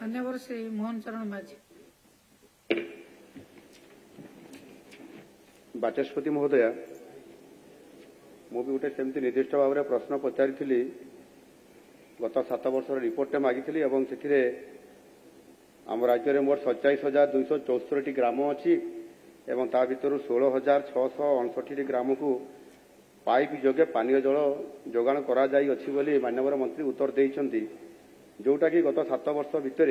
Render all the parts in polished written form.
मान्यवर श्री मोहन चरण माझी। बाचस्पति महोदय, मुझे गोटे सेमती निर्दिष्ट भाव में प्रश्न पचारि गत 7 वर्ष रिपोर्ट मागी आम राज्य में मोट 27,264 ग्राम अच्छी ता भर 16,668 ग्राम को पाइप जोगे पानीय जल जोगाण कर माननीय मंत्री उत्तर देते जोटा कि गत 7 वर्ष भितर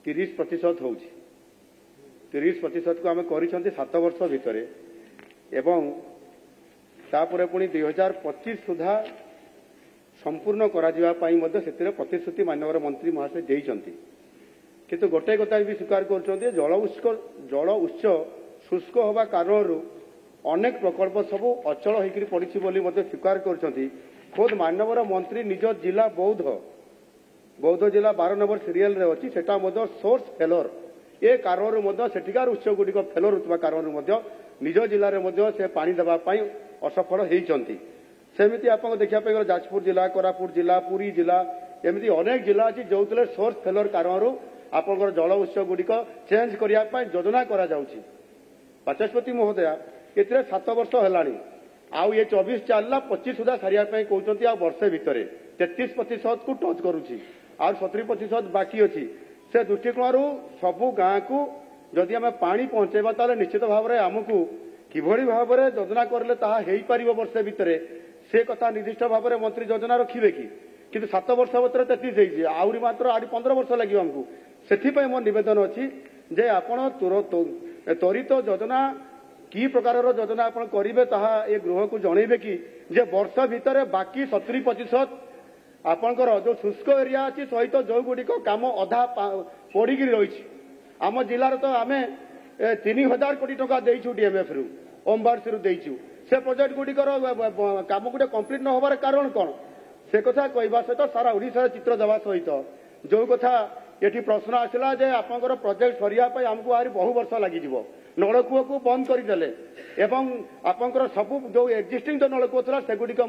30% हो 30% को आम कर 7 वर्ष भितर एवं तापर पुणी 2025 सुधा संपूर्ण कर प्रतिश्रुति माननीय मंत्री महाशय देते किंतु गोटे कथा भी स्वीकार कर जल उत्स शुष्क होगा कारण अनेक प्रकल्प सब अचल होकर पड़ी स्वीकार कर खुद माननीय मंत्री निज जिला बौद्ध जिला 12 नंबर सीरियल रे अच्छी सेटा सोर्स फेलोर ए कारण सेठिकार उत्स गुड़िक फेलोर होता कारण निज जिले में से पानी देवाई असफल होती सेमती आप देखा जाजपुर जिला कोरापुट जिला पुरी जिला एमती अनेक जिला अच्छी जो सोर्स फेलोर कारण आप जल उत्स गुड़िक चेंज करने योजना बाचस्पति महोदय ए 7 वर्ष है आउ ये 24 चलला 25 सुधा सारिया कहते आ वर्षे भितर 33% को टच करुच्ची आ 70% बाकी अच्छी से दृष्टिकोण सबू गाँ को जदि आम पानी पहुंचेबा ताले निश्चित भाव में आमको किभली भाव में योजना करले ताहा हेई परिबो वर्षे भितर से कथा निर्दिष्ट भाव में मंत्री योजना रखिबे कि 7 वर्ष भर 33 आहरी मात्र 15 वर्ष लगे आमको से मो निवेदन अच्छी जे आपण त्वरित योजना की प्रकार योजना आप करेंगे ताहा ए गृह को जनइबे कि जे वर्ष भितर बाकी 70% आपणकर जो शुष्क एरिया अच्छी सहित जो गुड़िक काम अधा पड़ी रही आम जिलार तो आम 3000 कोटी टका देचु डीएमएफ रु ओमबार्स रु देचु से प्रोजेक्ट गुड़िकर काम गुटे कंप्लीट न होबार कारण कौन से कथा कहवा सहित सारा ओडिशा चित्र देवा सहित जो कथा ये प्रश्न आसला जे आपंकर प्रोजेक्ट सरिया आमको आहरी बहु वर्ष लगी नलकूप को बंद करदे एवं आपंकर सब जो एक्जिस्टिंग जो नलकूप था सेगुड़िक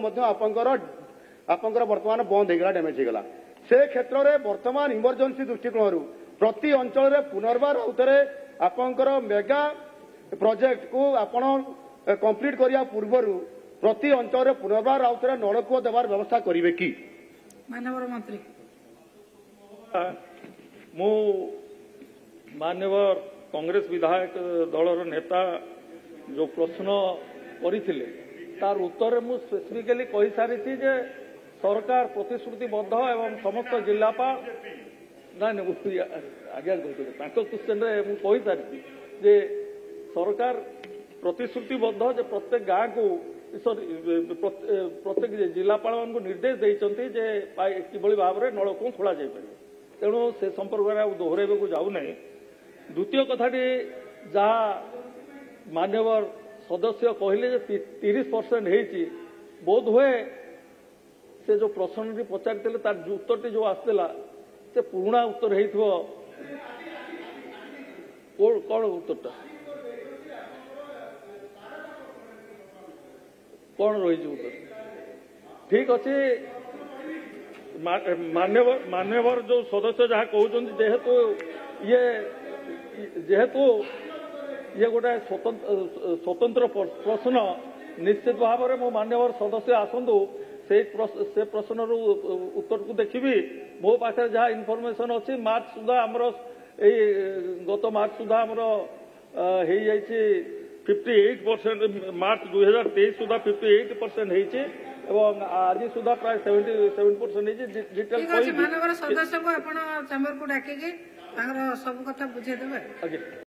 आपंकर वर्तमान बंद होगा डैमेज होगा से क्षेत्र में वर्तमान इमरजेंसी दृष्टिकोण प्रति अंचल पुनर्बार आउे आपंकर मेगा प्रोजेक्ट को आपण कंप्लीट करिया पूर्व प्रति अंचल पुनर्बार आउे नलकूप देवार व्यवस्था करेंगे कि माननीय मंत्री मु माननीय कांग्रेस विधायक दलर नेता जो प्रश्न करते तार उत्तर मु स्पेसिफिकली कही सारी जे सरकार प्रतिश्रुतिबद्ध एवं समस्त जिलापाल ना आज्ञा क्वेश्चन मुझे सारी जे सरकार प्रतिश्रुतिबद्ध जे प्रत्येक गाँ को प्रत्येक जिलापाल को निर्देश देते कि भाव में नलकूप खोल जापर तेणु से संपर्क में दोहराइबा जाऊना। द्वितीय कथाटी जहाँ मान्यवर सदस्य कहले 30% होती बोध हुए से जो प्रश्न पचारि तार उत्तर जो आसला से पुराणा उत्तर हो कौन उत्तरटा कौन रही उत्तर ठीक अच्छे मान्यवर जो सदस्य जहाँ कहते जेहेतु जेहेतु ये गोटे स्वतंत्र प्रश्न निश्चित भाव में मो मान्यवर सदस्य आसतु से प्रश्न उत्तर को देखी मो पाखे जहाँ इनफॉरमेशन अच्छी मार्च सुधा आमर गत मार्च सुधा आमर हो 58% मार्च 2023 सुधा 58% एवं आज सुधा प्राय 77% डिटेल माननीय सदस्य को आप चैम्बर को डाकिकी सब कथा बुझेदेवे।